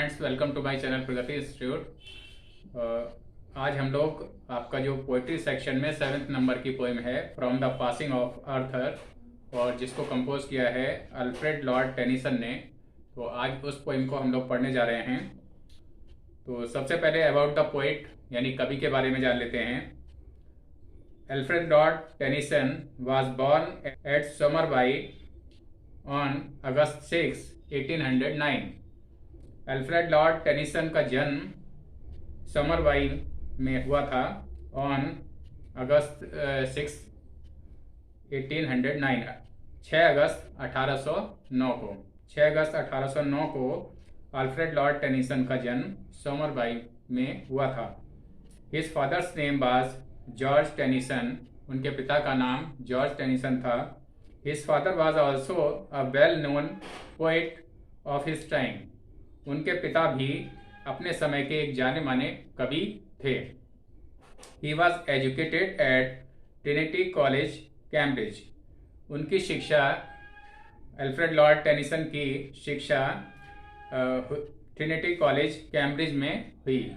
Friends, welcome to my channel Pragati Institute. आज हम लोग आपका जो पोइट्री सेक्शन में 7th नंबर की पोएम है from the passing of Arthur, और जिसको कंपोज किया है अल्फ्रेड लॉर्ड टेनिसन ने। तो आज उस पोएम को हम लोग पढ़ने जा रहे हैं। तो सबसे पहले अबाउट द पोइट यानी कवि के बारे में जान लेते हैं। Alfred Lord Tennyson was born at Somersby on August 6, 1809। Alfred Lord Tennyson का जन्म सोमरबाई में हुआ था ऑन अगस्त 6, 1809, 6 अगस्त 1809 को। 6 अगस्त 1809 को अल्फ्रेड लॉर्ड टेनिसन का जन्म सोमरबाई में हुआ था। His father's name was George Tennyson. उनके पिता का नाम जॉर्ज टेनिसन था। His father was also a well known poet of his time. उनके पिता भी अपने समय के एक जाने माने कवि थे। He was educated eight Trinity college Cambridge. उनकी शिक्षा अल्फ्रेड लॉर्ड टेनिसन की शिक्षा ट्रिनिटी कॉलेज कैम्ब्रिज में हुई।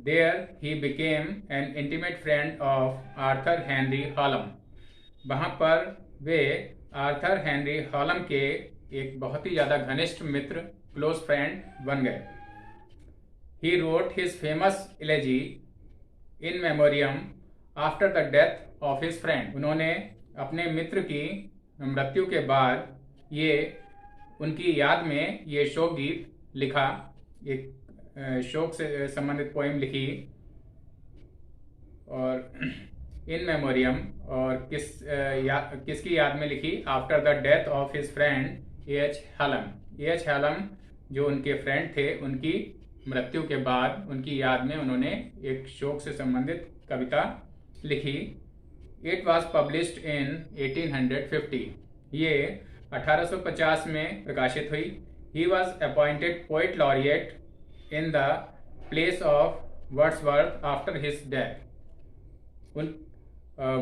There he became an intimate friend of Arthur Henry Hallam. वहाँ पर वे आर्थर हेनरी हॉलम के एक बहुत ही ज़्यादा घनिष्ठ मित्र, क्लोज फ्रेंड बन गए। He wrote his famous इलेजी in memoriam after the death of his friend. उन्होंने अपने मित्र की मृत्यु के बाद ये उनकी याद में ये शोक गीत लिखा, एक शोक से संबंधित पोएम लिखी। और इन मेमोरियम और किसकी याद में लिखी? After the death of his friend H haulm. H haulm जो उनके फ्रेंड थे, उनकी मृत्यु के बाद उनकी याद में उन्होंने एक शोक से संबंधित कविता लिखी। It was published in 1850। ये 1850 में प्रकाशित हुई। He was appointed poet laureate in the place of Wordsworth after his death.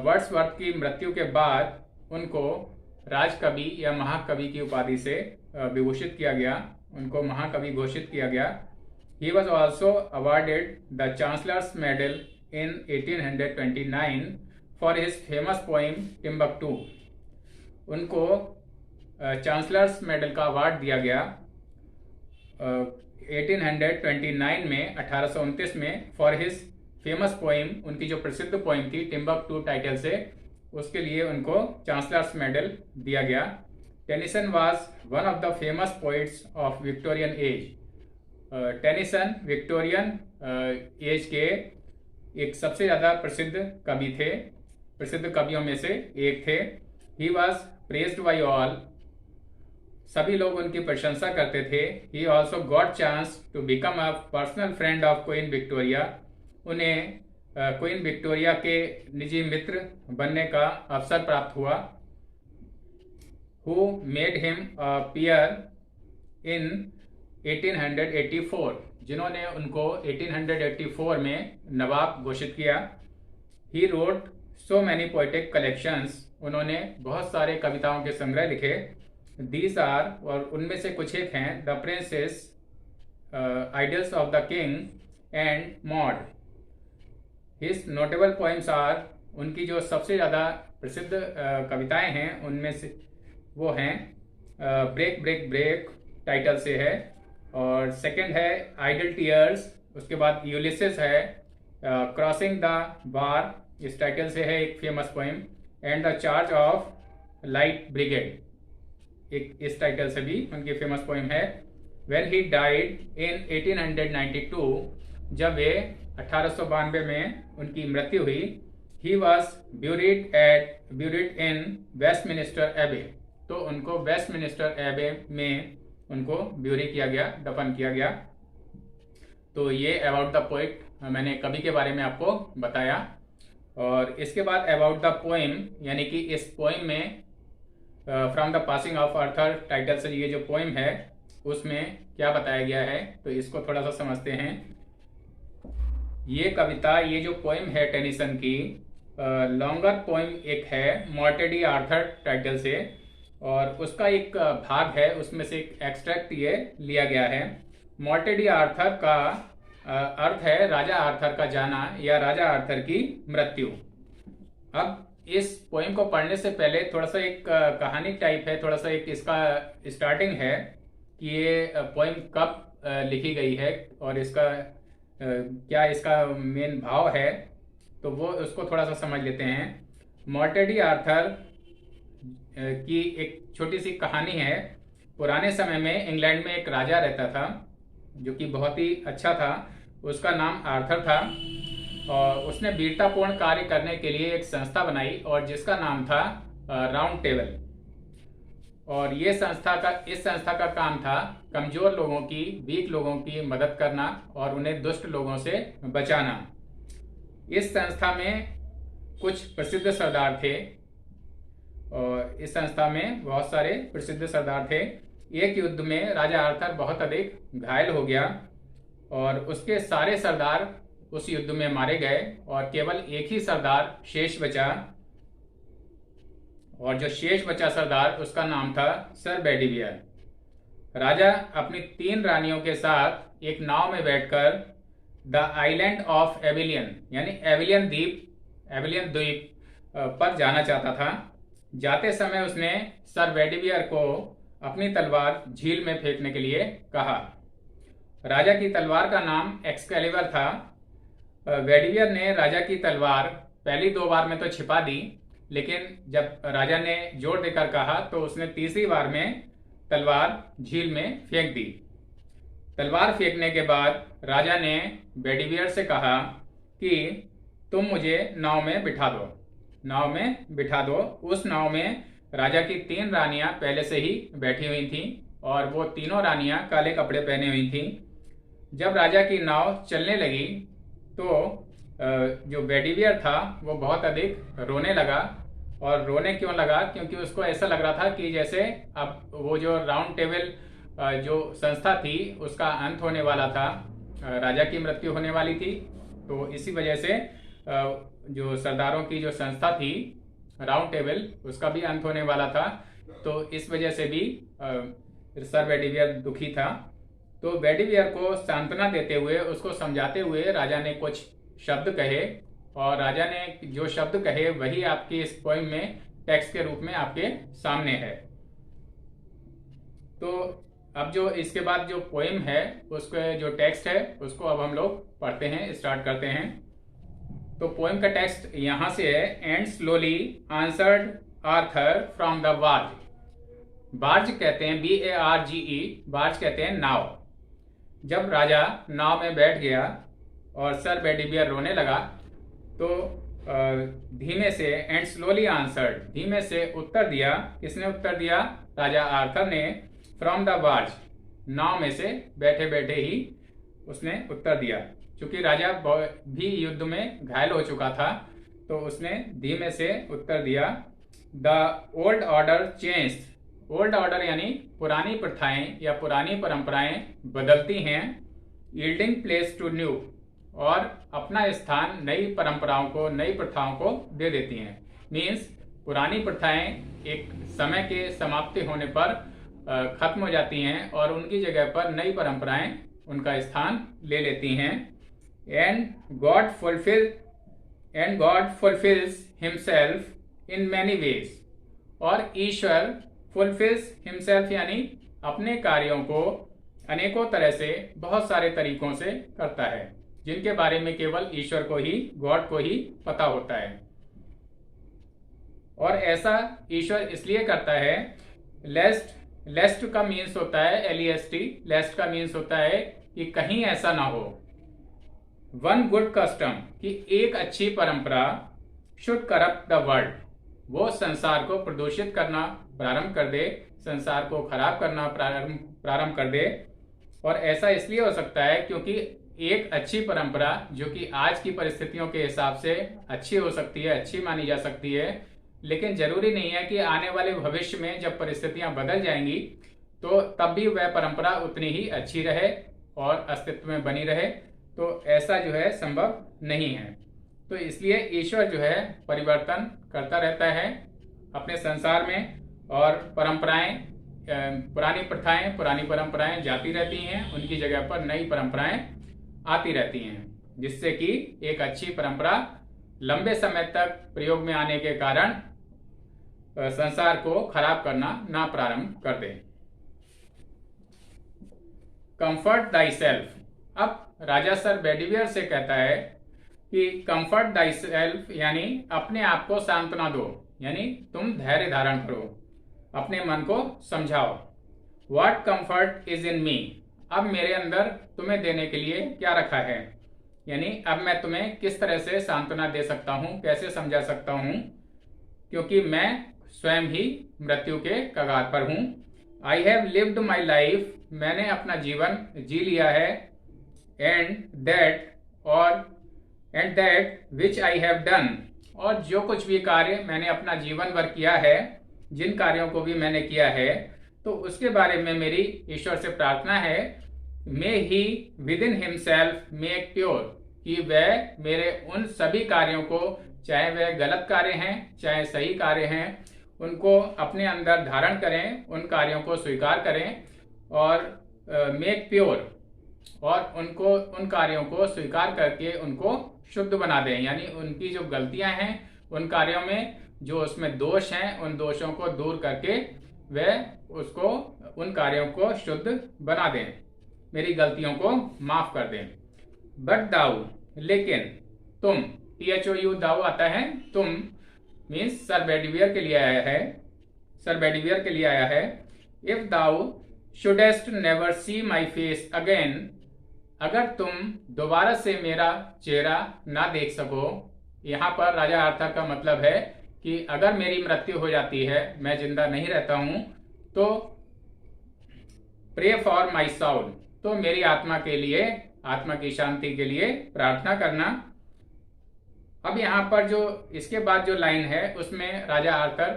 Wordsworth की मृत्यु के बाद उनको राजकवि या महाकवि की उपाधि से विभूषित किया गया, उनको महाकवि घोषित किया गया। He was also awarded the chancellor's medal in 1829 for his famous poem Timbuktu. उनको चांसलर्स मेडल का अवार्ड दिया गया 1829 में, 1829 में, फॉर हिज फेमस पोइम, उनकी जो प्रसिद्ध पोइम थी टिम्बकटू टाइटल से, उसके लिए उनको चांसलर्स मेडल दिया गया। Tennyson was one of the famous poets of Victorian age. Tennyson Victorian age के एक सबसे ज़्यादा प्रसिद्ध कवि थे, प्रसिद्ध कवियों में से एक थे। He was praised by all. सभी लोग उनकी प्रशंसा करते थे। He also got chance to become a personal friend of Queen Victoria. उन्हें क्वीन विक्टोरिया के निजी मित्र बनने का अवसर प्राप्त हुआ। Who made him a peer in 1884। जिन्होंने उनको 1884 में नवाब घोषित किया। He wrote so many poetic collections. उन्होंने बहुत सारे कविताओं के संग्रह लिखे। दीज आर, और उनमें से कुछ एक हैं, the Princess, Idylls of the King and Maud. His notable poems are, उनकी जो सबसे ज़्यादा प्रसिद्ध कविताएं हैं उनमें से वो हैं ब्रेक ब्रेक ब्रेक टाइटल से है, और सेकंड है आइडल टीयर्स। उसके बाद यूलिसेस है, क्रॉसिंग द बार इस टाइटल से है एक famous poem, and the charge of light brigade एक इस टाइटल से भी उनकी फेमस पोएम है। व्हेन ही डाइड इन 1892, जब वे 1892 में उनकी मृत्यु हुई, he was buried in Westminster एबे। तो उनको वेस्टमिनिस्टर एबे में उनको ब्यूरी किया गया, दफन किया गया। तो ये अबाउट द पोइट मैंने कवि के बारे में आपको बताया। और इसके बाद अबाउट द पोएम, यानी कि इस पोएम में from the passing of Arthur title से ये जो पोएम है उसमें क्या बताया गया है, तो इसको थोड़ा सा समझते हैं। ये कविता, ये जो पोएम है टेनिसन की, लॉन्गर पोएम एक है मॉर्टेडी आर्थर टाइटल से, और उसका एक भाग है, उसमें से एक एक्सट्रैक्ट ये लिया गया है। मॉर्टेड डी आर्थर का अर्थ है राजा आर्थर का जाना या राजा आर्थर की मृत्यु। अब इस पोएम को पढ़ने से पहले थोड़ा सा एक कहानी टाइप है, थोड़ा सा एक इसका स्टार्टिंग है कि ये पोएम कब लिखी गई है और इसका क्या इसका मेन भाव है, तो वो उसको थोड़ा सा समझ लेते हैं। मॉर्टेड डी आर्थर की एक छोटी सी कहानी है। पुराने समय में इंग्लैंड में एक राजा रहता था जो कि बहुत ही अच्छा था। उसका नाम आर्थर था और उसने वीरतापूर्ण कार्य करने के लिए एक संस्था बनाई और जिसका नाम था राउंड टेबल। और इस संस्था का काम था कमजोर लोगों की, वीक लोगों की मदद करना और उन्हें दुष्ट लोगों से बचाना। इस संस्था में कुछ प्रसिद्ध सरदार थे और इस संस्था में बहुत सारे प्रसिद्ध सरदार थे। एक युद्ध में राजा आर्थर बहुत अधिक घायल हो गया और उसके सारे सरदार उस युद्ध में मारे गए और केवल एक ही सरदार शेष बचा। और जो शेष बचा सरदार, उसका नाम था सर बेडिवियर। राजा अपनी 3 रानियों के साथ एक नाव में बैठकर द आइलैंड ऑफ एविलियन यानी एविलियन द्वीप पर जाना चाहता था। जाते समय उसने सर बेडिवियर को अपनी तलवार झील में फेंकने के लिए कहा। राजा की तलवार का नाम एक्सकैलिबर था। बेडिवियर ने राजा की तलवार पहली 2 बार में तो छिपा दी, लेकिन जब राजा ने जोर देकर कहा तो उसने तीसरी बार में तलवार झील में फेंक दी। तलवार फेंकने के बाद राजा ने बेडिवियर से कहा कि तुम मुझे नाव में बिठा दो। उस नाव में राजा की 3 रानियां पहले से ही बैठी हुई थीं और वो तीनों रानियां काले कपड़े पहने हुई थीं। जब राजा की नाव चलने लगी तो जो बेडिवियर था वो बहुत अधिक रोने लगा। और रोने क्यों लगा? क्योंकि उसको ऐसा लग रहा था कि जैसे अब वो जो राउंड टेबल जो संस्था थी उसका अंत होने वाला था, राजा की मृत्यु होने वाली थी। तो इसी वजह से जो सरदारों की जो संस्था थी राउंड टेबल, उसका भी अंत होने वाला था। तो इस वजह से भी सर बेडिवियर दुखी था। तो बेडिवियर को सांत्वना देते हुए, उसको समझाते हुए राजा ने कुछ शब्द कहे और राजा ने जो शब्द कहे वही आपकी इस पोएम में टेक्स्ट के रूप में आपके सामने है। तो अब जो इसके बाद जो पोएम है उसके जो टेक्स्ट है उसको अब हम लोग पढ़ते हैं, स्टार्ट करते हैं। तो पोएम का टेक्स्ट यहां से है। And slowly answered Arthur from the barge. Barge कहते हैं BARGE, बार्ज कहते हैं नाव। जब राजा नाव में बैठ गया और सर बेडिवियर रोने लगा तो धीमे से एंड स्लोली आंसर्ड, धीमे से उत्तर दिया। किसने उत्तर दिया? राजा आर्थर ने। फ्रॉम द बार्ज, नाव में से बैठे बैठे ही उसने उत्तर दिया। क्योंकि राजा भी युद्ध में घायल हो चुका था तो उसने धीमे से उत्तर दिया। The old order changed. Old order यानी पुरानी प्रथाएं या पुरानी परंपराएं बदलती हैं। यील्डिंग प्लेस टू न्यू, और अपना स्थान नई परंपराओं को, नई प्रथाओं को दे देती हैं। मीन्स पुरानी प्रथाएं एक समय के समाप्ति होने पर खत्म हो जाती हैं और उनकी जगह पर नई परंपराएं उनका स्थान ले लेती हैं। And God fulfils himself in many ways. और ईश्वर फुलफिल्स हिमसेल्फ यानी अपने कार्यों को अनेकों तरह से, बहुत सारे तरीकों से करता है, जिनके बारे में केवल ईश्वर को ही, गॉड को ही पता होता है। और ऐसा ईश्वर इसलिए करता है, लेस्ट का मीन्स होता है LEST, लेस्ट का मीन्स होता है कि कहीं ऐसा ना हो। वन गुड कस्टम, कि एक अच्छी परंपरा, शुड करप्ट द वर्ल्ड, वो संसार को प्रदूषित करना प्रारंभ कर दे, संसार को खराब करना प्रारंभ कर दे। और ऐसा इसलिए हो सकता है क्योंकि एक अच्छी परंपरा जो कि आज की परिस्थितियों के हिसाब से अच्छी हो सकती है, अच्छी मानी जा सकती है, लेकिन जरूरी नहीं है कि आने वाले भविष्य में जब परिस्थितियां बदल जाएंगी तो तब भी वह परंपरा उतनी ही अच्छी रहे और अस्तित्व में बनी रहे। तो ऐसा जो है संभव नहीं है। तो इसलिए ईश्वर जो है परिवर्तन करता रहता है अपने संसार में, और परंपराएं, पुरानी प्रथाएं, पुरानी परंपराएं जाती रहती हैं, उनकी जगह पर नई परंपराएं आती रहती हैं, जिससे कि एक अच्छी परंपरा लंबे समय तक प्रयोग में आने के कारण संसार को खराब करना ना प्रारंभ कर दे। Comfort thy self. अब राजा सर बेडिवियर से कहता है कि कंफर्ट दाई सेल्फ यानी अपने आप को सांत्वना दो, यानी तुम धैर्य धारण करो, अपने मन को समझाओ। What comfort is in me? अब मेरे अंदर तुम्हें देने के लिए क्या रखा है, यानी अब मैं तुम्हें किस तरह से सांत्वना दे सकता हूँ, कैसे समझा सकता हूँ, क्योंकि मैं स्वयं ही मृत्यु के कगार पर हूँ। I have lived my life, मैंने अपना जीवन जी लिया है। and that which I have done, और जो कुछ भी कार्य मैंने अपना जीवन भर किया है, जिन कार्यों को भी मैंने किया है, तो उसके बारे में मेरी ईश्वर से प्रार्थना है, may he within himself make pure, कि वह मेरे उन सभी कार्यों को, चाहे वह गलत कार्य हैं चाहे सही कार्य हैं, उनको अपने अंदर धारण करें, उन कार्यों को स्वीकार करें और मेक प्योर, और उनको, उन कार्यों को स्वीकार करके उनको शुद्ध बना दें, यानी उनकी जो गलतियां हैं, उन कार्यों में जो उसमें दोष हैं, उन दोषों को दूर करके वह उसको, उन कार्यों को शुद्ध बना दें, मेरी गलतियों को माफ कर दें। बट दाऊ, लेकिन तुम, THOU दाऊ आता है, तुम मीन्स सर बेडिवियर के लिए आया है, सर बेडिवियर के लिए आया है। If thou shouldst never see my face again, अगर तुम दोबारा से मेरा चेहरा ना देख सको, यहाँ पर राजा आर्थर का मतलब है कि अगर मेरी मृत्यु हो जाती है, मैं जिंदा नहीं रहता हूं, तो प्रे फॉर माई साउल, तो मेरी आत्मा के लिए, आत्मा की शांति के लिए प्रार्थना करना। अब यहाँ पर जो इसके बाद जो लाइन है, उसमें राजा आर्थर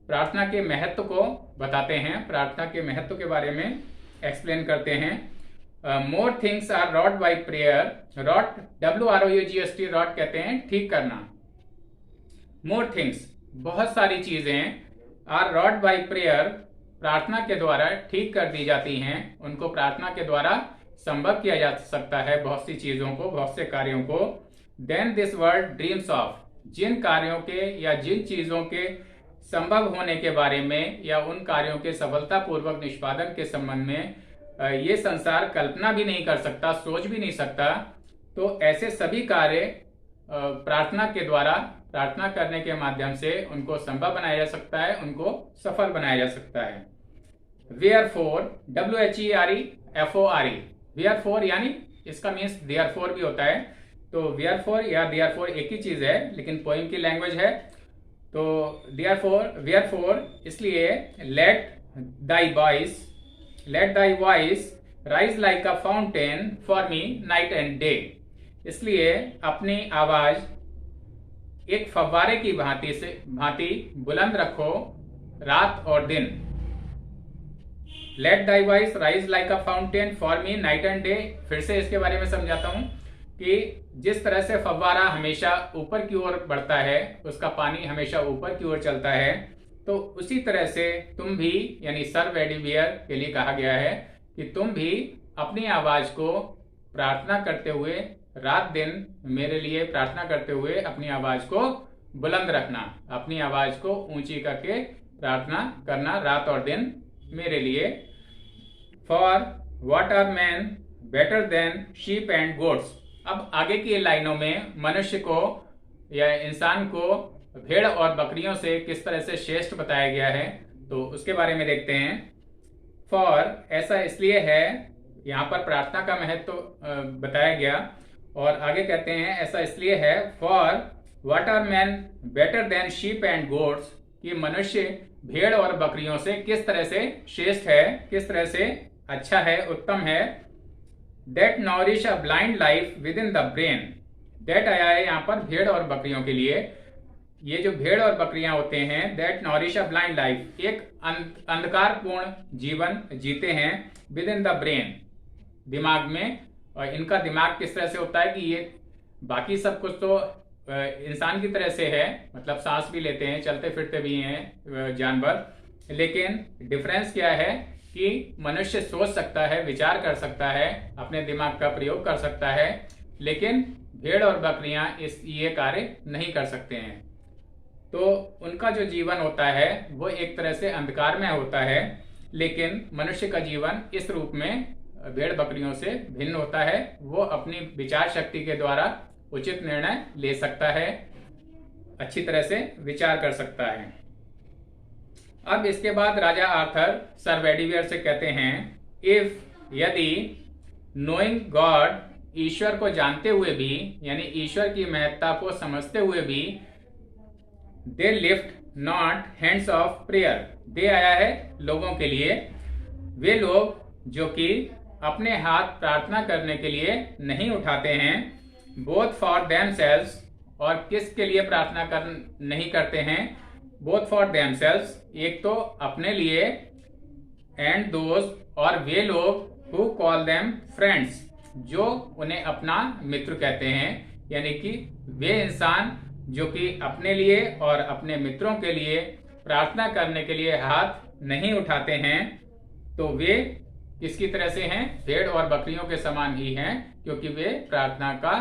प्रार्थना के महत्व को बताते हैं, प्रार्थना के महत्व के बारे में एक्सप्लेन करते हैं। More things are wrought by prayer, wrought WROUGST, wrought कहते हैं ठीक करना। मोर थिंग्स, बहुत सारी चीजें, आर रॉट बाई प्रेयर, प्रार्थना के द्वारा ठीक कर दी जाती हैं, उनको प्रार्थना के द्वारा संभव किया जा सकता है, बहुत सी चीजों को, बहुत से कार्यों को। Then this world dreams of, जिन कार्यों के या जिन चीजों के संभव होने के बारे में या उन कार्यों के सफलतापूर्वक निष्पादन के संबंध में ये संसार कल्पना भी नहीं कर सकता, सोच भी नहीं सकता, तो ऐसे सभी कार्य प्रार्थना के द्वारा, प्रार्थना करने के माध्यम से उनको संभव बनाया जा सकता है, उनको सफल बनाया जा सकता है। Wherefore, WHEREFORE, Wherefore यानी इसका मीन्स therefore भी होता है, तो Wherefore या therefore एक ही चीज है, लेकिन पोइम की लैंग्वेज है, तो Wherefore इसलिए let thy voice rise like a fountain for me night and day, इसलिए अपनी आवाज एक फव्वारे की भांति बुलंद रखो रात और दिन। Let thy voice rise like a fountain for me night and day, फिर से इसके बारे में समझाता हूं कि जिस तरह से फव्वारा हमेशा ऊपर की ओर बढ़ता है, उसका पानी हमेशा ऊपर की ओर चलता है, तो उसी तरह से तुम भी, यानी सर बेडिवियर के लिए कहा गया है कि तुम भी अपनी आवाज को प्रार्थना करते हुए, रात दिन मेरे लिए प्रार्थना करते हुए अपनी आवाज को बुलंद रखना, अपनी आवाज को ऊंची करके प्रार्थना करना रात और दिन मेरे लिए। For what are men better than sheep and goats, अब आगे की लाइनों में मनुष्य को या इंसान को भेड़ और बकरियों से किस तरह से श्रेष्ठ बताया गया है, तो उसके बारे में देखते हैं। फॉर, ऐसा इसलिए है, यहाँ पर प्रार्थना का महत्व बताया गया, और आगे कहते हैं ऐसा इसलिए है, for what are men better than sheep and goats, कि मनुष्य भेड़ और बकरियों से किस तरह से श्रेष्ठ है, किस तरह से अच्छा है, उत्तम है। That nourish a blind life with in the brain, that आया है यहाँ पर भेड़ और बकरियों के लिए। ये जो भेड़ और बकरियां होते हैं, that nourish a blind life, एक अंधकारपूर्ण जीवन जीते हैं, विद इन द ब्रेन, दिमाग में। और इनका दिमाग किस तरह से होता है कि ये बाकी सब कुछ तो इंसान की तरह से है, मतलब सांस भी लेते हैं, चलते फिरते भी हैं जानवर, लेकिन डिफरेंस क्या है कि मनुष्य सोच सकता है, विचार कर सकता है, अपने दिमाग का प्रयोग कर सकता है, लेकिन भेड़ और बकरियां ये कार्य नहीं कर सकते हैं। तो उनका जो जीवन होता है वो एक तरह से अंधकार में होता है, लेकिन मनुष्य का जीवन इस रूप में भेड़ बकरियों से भिन्न होता है। वो अपनी विचार शक्ति के द्वारा उचित निर्णय ले सकता है, अच्छी तरह से विचार कर सकता है। अब इसके बाद राजा आर्थर सर बेडीवियर से कहते हैं, यदि नोइंग गॉड, ईश्वर को जानते हुए भी, यानी ईश्वर की महत्ता को समझते हुए भी, they lift not hands of prayer, दे आया है लोगों के लिए, वे लोग जो कि अपने हाथ प्रार्थना करने के लिए नहीं उठाते हैं, बोथ फॉर देमसेल्व्स, और किसके लिए प्रार्थना नहीं करते हैं, बोथ फॉर देमसेल्व्स, एक तो अपने लिए, एंड दोज, और वे लोग हु कॉल देम फ्रेंड्स, जो उन्हें अपना मित्र कहते हैं, यानी कि वे इंसान जो कि अपने लिए और अपने मित्रों के लिए प्रार्थना करने के लिए हाथ नहीं उठाते हैं, तो वे किसकी तरह से हैं, भेड़ और बकरियों के समान ही हैं, क्योंकि वे प्रार्थना का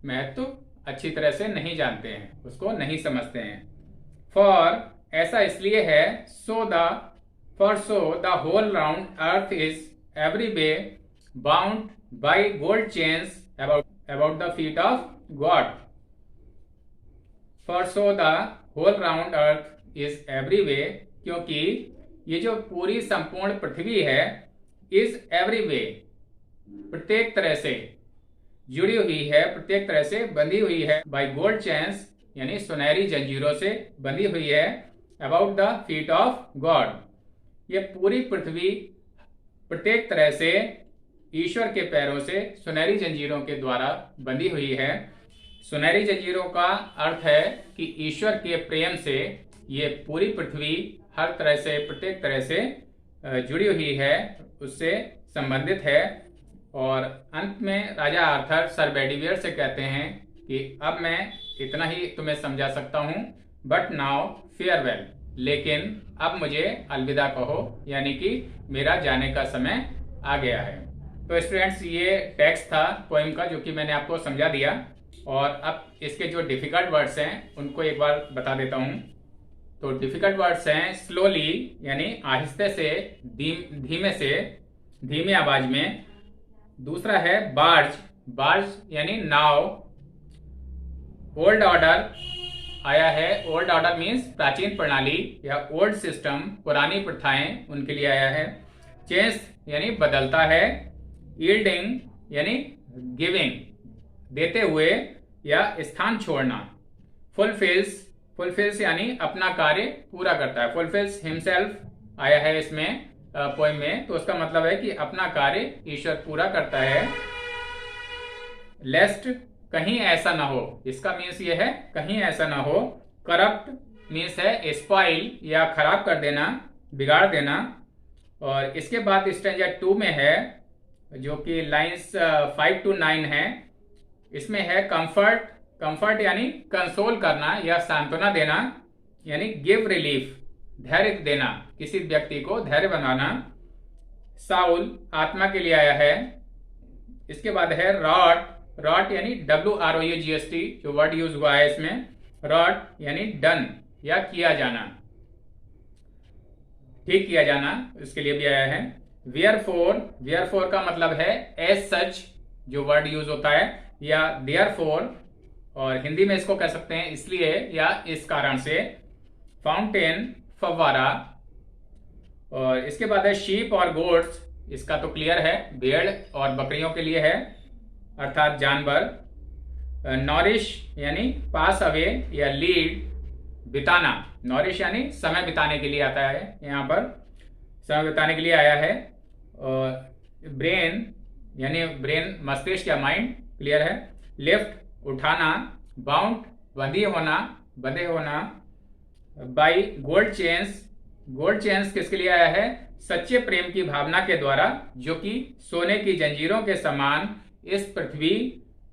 महत्व अच्छी तरह से नहीं जानते हैं, उसको नहीं समझते हैं। फॉर, ऐसा इसलिए है, so the whole round earth is every way bound by gold chains about the feet of God. For so the whole round earth is every way, क्योंकि ये जो पूरी संपूर्ण पृथ्वी है, इज एवरी वे, प्रत्येक तरह से जुड़ी हुई है, प्रत्येक तरह से बंधी हुई है, बाय गोल्ड चेन्स, यानी सुनहरी जंजीरों से बंधी हुई है, about the feet of God, ये पूरी पृथ्वी प्रत्येक तरह से ईश्वर के पैरों से सुनहरी जंजीरों के द्वारा बंधी हुई है। सुनहरी जंजीरों का अर्थ है कि ईश्वर के प्रेम से ये पूरी पृथ्वी हर तरह से, प्रत्येक तरह से जुड़ी हुई है, उससे संबंधित है। और अंत में राजा आर्थर सर बेडीवियर से कहते हैं कि अब मैं इतना ही तुम्हें समझा सकता हूँ, बट नाउ फेयरवेल, लेकिन अब मुझे अलविदा कहो, यानी कि मेरा जाने का समय आ गया है। तो स्टूडेंट्स, ये टेक्स्ट था पोएम का, जो कि मैंने आपको समझा दिया। और अब इसके जो डिफिकल्ट वर्ड्स हैं उनको एक बार बता देता हूँ। तो डिफिकल्ट वर्ड्स हैं स्लोली, यानी आहिस्ते से, धीमे से, धीमी आवाज में। दूसरा है बार्ज, बार्ज यानी नाव। ओल्ड ऑर्डर आया है, ओल्ड ऑर्डर मीन्स प्राचीन प्रणाली या ओल्ड सिस्टम, पुरानी प्रथाएं, उनके लिए आया है। चेंज यानी बदलता है। यील्डिंग यानी गिविंग, देते हुए या स्थान छोड़ना। फुलफिल्स, फुलफिल्स यानी अपना कार्य पूरा करता है। फुलफिल्स हिमसेल्फ आया है इसमें पोएम में, तो उसका मतलब है कि अपना कार्य ईश्वर पूरा करता है। लेस्ट, कहीं ऐसा ना हो, इसका मीन्स ये है कहीं ऐसा ना हो। करप्ट मीन्स है स्पॉइल या खराब कर देना, बिगाड़ देना। और इसके बाद स्टैंजा 2 में है, जो कि लाइंस 5 to 9 है, इसमें है कंफर्ट, कंफर्ट यानी कंसोल करना या सांत्वना देना, यानी गिव रिलीफ, धैर्य देना, किसी व्यक्ति को धैर्य बनाना। साउल आत्मा के लिए आया है। इसके बाद है रॉट, रॉट यानी WROUGST, जो वर्ड यूज हुआ है इसमें। रॉट यानी डन या किया जाना, ठीक किया जाना, इसके लिए भी आया है। वेयरफॉर, वेयरफॉर का मतलब है एज सच, जो वर्ड यूज होता है, या देयरफॉर, और हिंदी में इसको कह सकते हैं इसलिए या इस कारण से। फाउंटेन, फव्वारा। और इसके बाद है शीप और गोट्स, इसका तो क्लियर है, भेड़ और बकरियों के लिए है, अर्थात जानवर। नॉरिश यानी पास अवे या लीड, बिताना। नॉरिश यानी समय बिताने के लिए आता है, यहाँ पर समय बिताने के लिए आया है। और ब्रेन यानी ब्रेन, मस्तिष्क या माइंड, क्लियर है। लिफ्ट, उठाना। बाउंड, बंधे होना, बंधे होना। By gold chains, gold chains किसके लिए आया है? सच्चे प्रेम की भावना के द्वारा, जो कि सोने की जंजीरों के समान इस पृथ्वी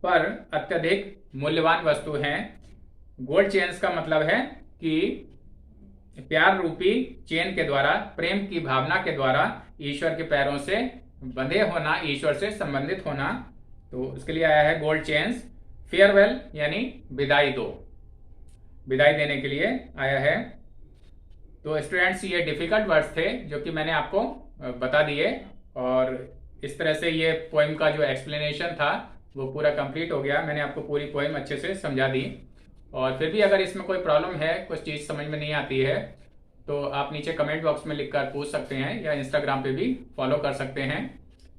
पर अत्यधिक मूल्यवान वस्तु हैं। गोल्ड चेन्स का मतलब है कि प्यार रूपी चेन के द्वारा, प्रेम की भावना के द्वारा ईश्वर के पैरों से बंधे होना, ईश्वर से संबंधित होना। तो उसके लिए आया है गोल्ड चेन्स। फेयरवेल यानी विदाई दो, विदाई देने के लिए आया है। तो स्टूडेंट्स, ये डिफिकल्ट वर्ड्स थे जो कि मैंने आपको बता दिए, और इस तरह से ये पोएम का जो एक्सप्लेनेशन था वो पूरा कंप्लीट हो गया। मैंने आपको पूरी पोएम अच्छे से समझा दी। और फिर भी अगर इसमें कोई प्रॉब्लम है, कुछ चीज़ समझ में नहीं आती है, तो आप नीचे कमेंट बॉक्स में लिखकर पूछ सकते हैं, या इंस्टाग्राम पे भी फॉलो कर सकते हैं।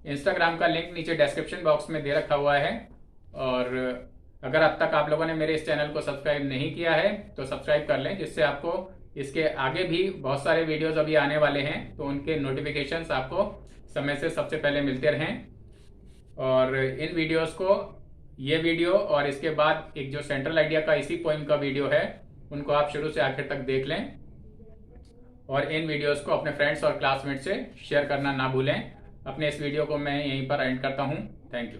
इंस्टाग्राम का लिंक नीचे डिस्क्रिप्शन बॉक्स में दे रखा हुआ है। और अगर अब तक आप लोगों ने मेरे इस चैनल को सब्सक्राइब नहीं किया है तो सब्सक्राइब कर लें, जिससे आपको इसके आगे भी बहुत सारे वीडियोस अभी आने वाले हैं, तो उनके नोटिफिकेशंस आपको समय से सबसे पहले मिलते रहें। और इन वीडियोस को, ये वीडियो और इसके बाद एक जो सेंट्रल आइडिया का इसी पोएम का वीडियो है, उनको आप शुरू से आखिर तक देख लें। और इन वीडियोस को अपने फ्रेंड्स और क्लासमेट से शेयर करना ना भूलें। अपने इस वीडियो को मैं यहीं पर एंड करता हूँ। Thank you.